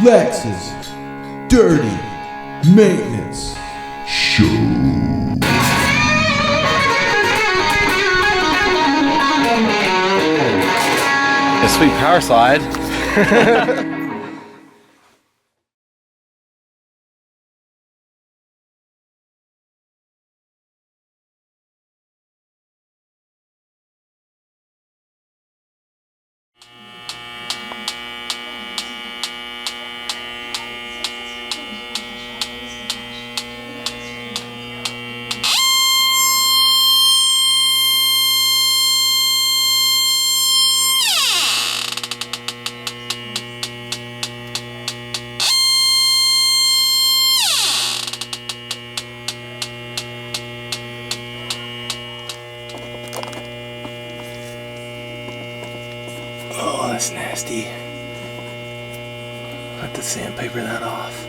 LEX'S Dirty Maintenance Show. A sweet power slide. Oh, that's nasty. Have to sandpaper that off.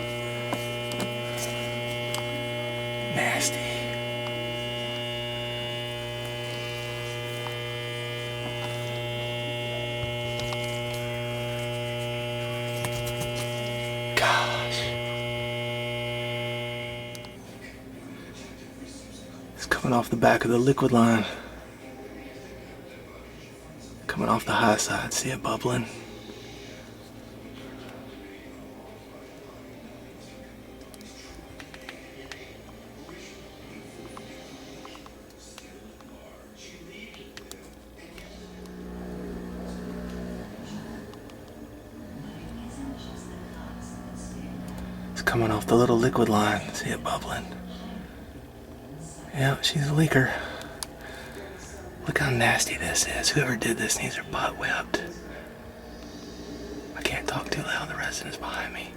Nasty. Gosh. It's coming off the back of the liquid line. Coming off the high side, see it bubbling? It's coming off the little liquid line, see it bubbling? Yep, she's a leaker. Look how nasty this is. Whoever did this needs their butt whipped. I can't talk too loud, the residents behind me.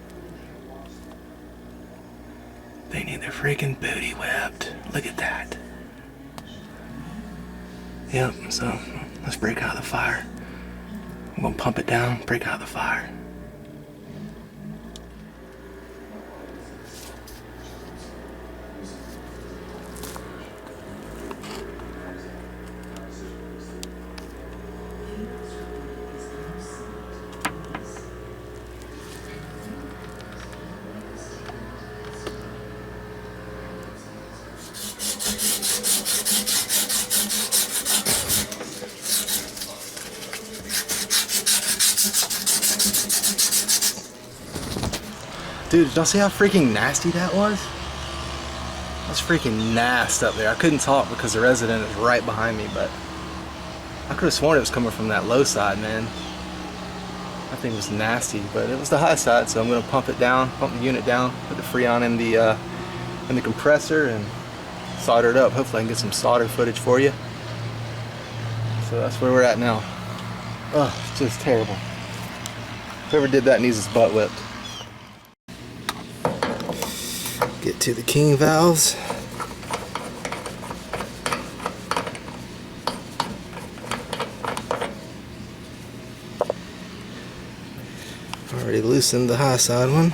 They need their freaking booty whipped. Look at that. Yep, so let's break out of the fire. I'm gonna pump it down, break out of the fire. Dude, did y'all see how freaking nasty that was? That's freaking nasty up there. I couldn't talk because the resident is right behind me, but I could have sworn it was coming from that low side, man. I think it was nasty, but it was the high side, so I'm gonna pump it down, pump the unit down, put the Freon in the compressor and solder it up. Hopefully I can get some solder footage for you. So that's where we're at now. Oh, it's just terrible. Whoever did that needs his butt whipped. Get to the king valves. Already loosened the high side one.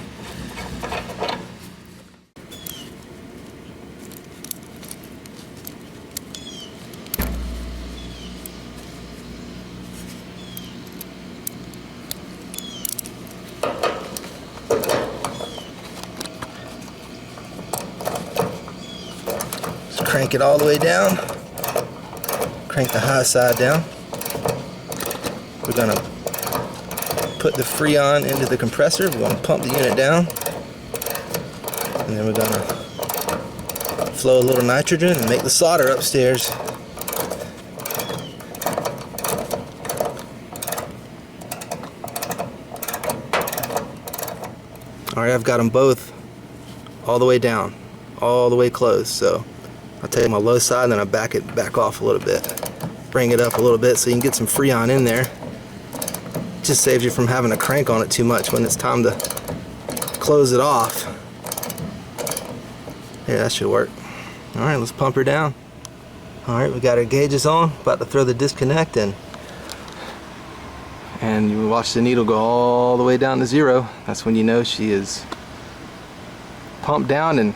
Crank it all the way down. Crank the high side down. We're gonna put the Freon into the compressor. We're gonna pump the unit down. And then we're gonna flow a little nitrogen and make the solder upstairs. Alright, I've got them both all the way down, all the way closed. So I'll take my low side and then I back it back off a little bit. Bring it up a little bit so you can get some Freon in there. Just saves you from having to crank on it too much when it's time to close it off. Yeah, that should work. Alright, let's pump her down. Alright, we got our gauges on, about to throw the disconnect in. And you watch the needle go all the way down to 0. That's when you know she is pumped down and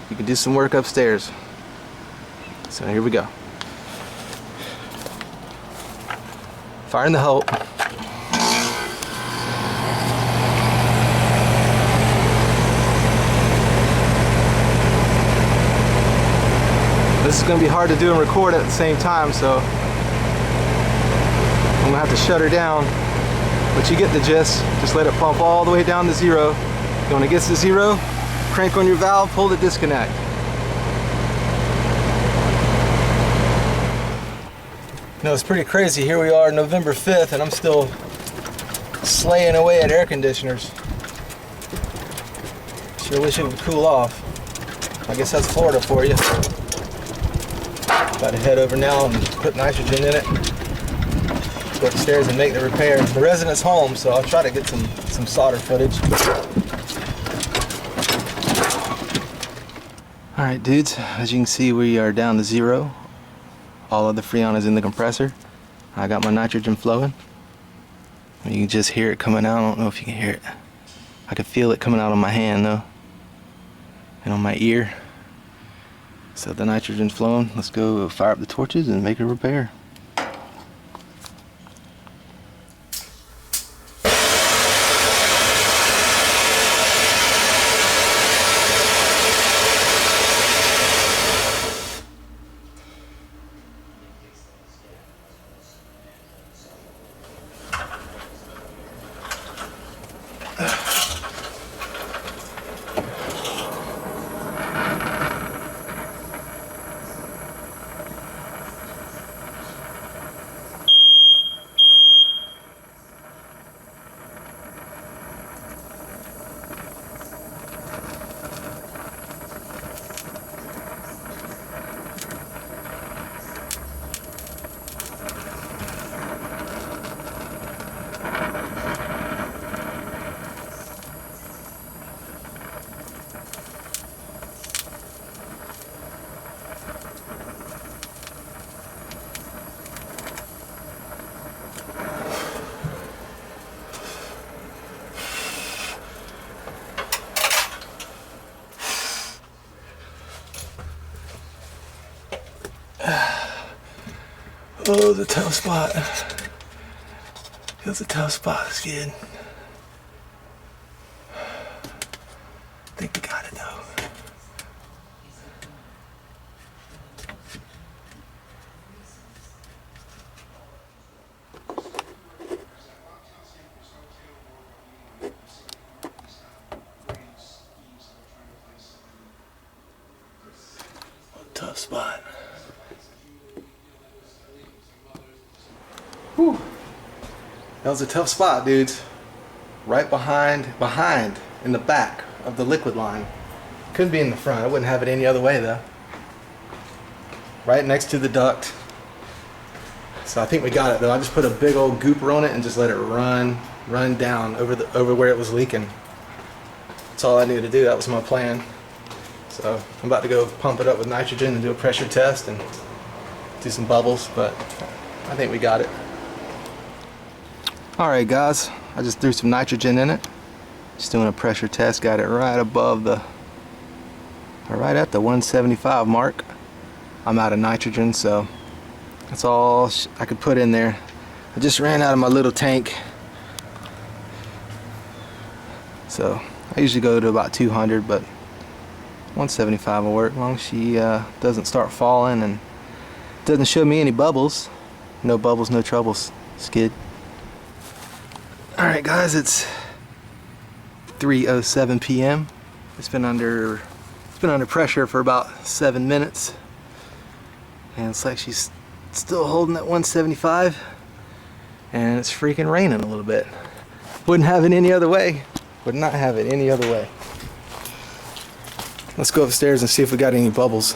you can do some work upstairs. So here we go. Firing the Hope. This is going to be hard to do and record at the same time, so I'm going to have to shut her down. But you get the gist. Just let it pump all the way down to 0. When it gets to 0, crank on your valve, pull the disconnect. You know, it's pretty crazy. Here we are November 5th and I'm still slaying away at air conditioners. Sure wish it would cool off. I guess that's Florida for you. About to head over now and put nitrogen in it. Go upstairs and make the repair. The resident's home, so I'll try to get some solder footage. Alright dudes, as you can see we are down to 0. All of the Freon is in the compressor. I got my nitrogen flowing. You can just hear it coming out. I don't know if you can hear it. I can feel it coming out on my hand though. And on my ear. So the nitrogen's flowing. Let's go fire up the torches and make a repair. Oh, the tough spot. It was a tough spot, Skid. I think we got it though. Tough spot. Whew. That was a tough spot, dudes. Right behind in the back of the liquid line. Couldn't be in the front. I wouldn't have it any other way though. Right next to the duct. So I think we got it though. I just put a big old gooper on it and just let it run down over where it was leaking. That's all I needed to do. That was my plan. So I'm about to go pump it up with nitrogen and do a pressure test and do some bubbles, but I think we got it. Alright guys, I just threw some nitrogen in it. Just doing a pressure test, got it right above right at the 175 mark. I'm out of nitrogen, so that's all I could put in there. I just ran out of my little tank. So I usually go to about 200, but 175 will work as long as she doesn't start falling and doesn't show me any bubbles. No bubbles, no troubles. Skid. Alright guys, it's 3:07 p.m. It's been under pressure for about 7 minutes. And it's like she's still holding at 175. And it's freaking raining a little bit. Wouldn't have it any other way. Would not have it any other way. Let's go upstairs and see if we got any bubbles.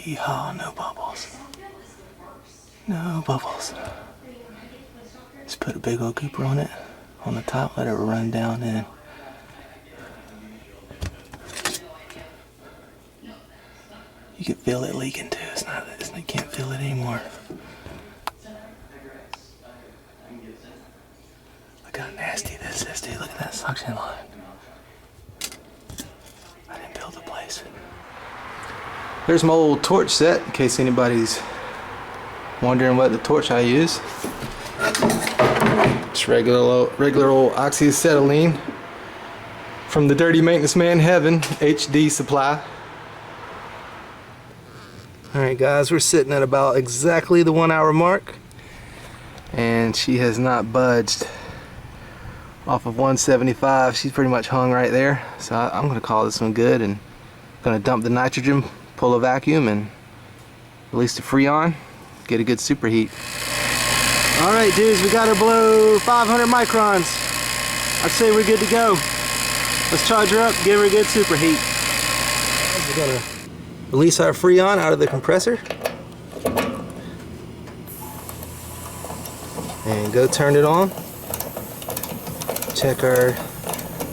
Yeehaw, no bubbles. No bubbles. Just put a big old gooper on it, on the top, let it run down in. You can feel it leaking too. You can't feel it anymore. Look how nasty this is, dude. Look at that suction line. I didn't build the place. There's my old torch set, in case anybody's wondering what the torch I use. Just regular old oxyacetylene from the Dirty Maintenance Man Heaven, HD Supply. Alright guys, we're sitting at about exactly the 1 hour mark, and she has not budged off of 175. She's pretty much hung right there, so I'm going to call this one good, and going to dump the nitrogen, pull a vacuum, and release the Freon, get a good superheat. Alright dudes, we got her below 500 microns. I'd say we're good to go. Let's charge her up, give her a good superheat. We're going to release our Freon out of the compressor and go turn it on. Check our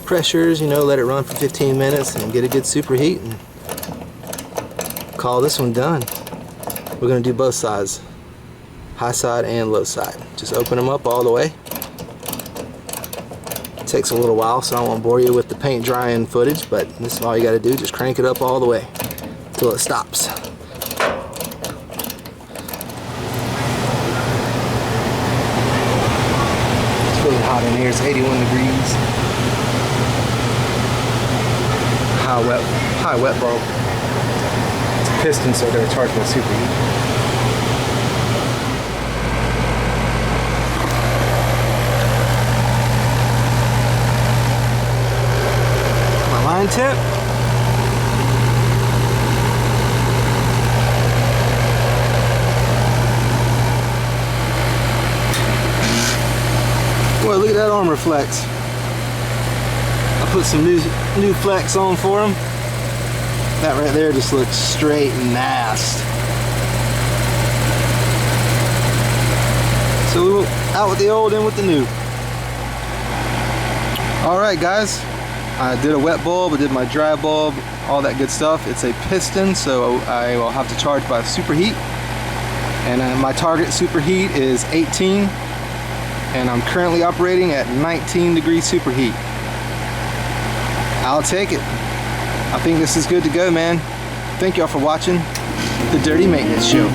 pressures, you know, let it run for 15 minutes and get a good superheat and call this one done. We're going to do both sides, high side and low side. Just open them up all the way. It takes a little while, so I won't bore you with the paint drying footage, but this is all you got to do, just crank it up all the way till it stops. It's really hot in here, it's 81 degrees. High wet bulb. It's a piston, so they're charged by superheat. My line tip. Boy, look at that armor flex. I put some new flex on for him. That right there just looks straight and nasty. So we went out with the old, in with the new. Alright guys, I did a wet bulb, I did my dry bulb, all that good stuff. It's a piston, so I will have to charge by superheat. And my target superheat is 18. And I'm currently operating at 19 degrees superheat. I'll take it. I think this is good to go, man. Thank y'all for watching The Dirty Maintenance Show.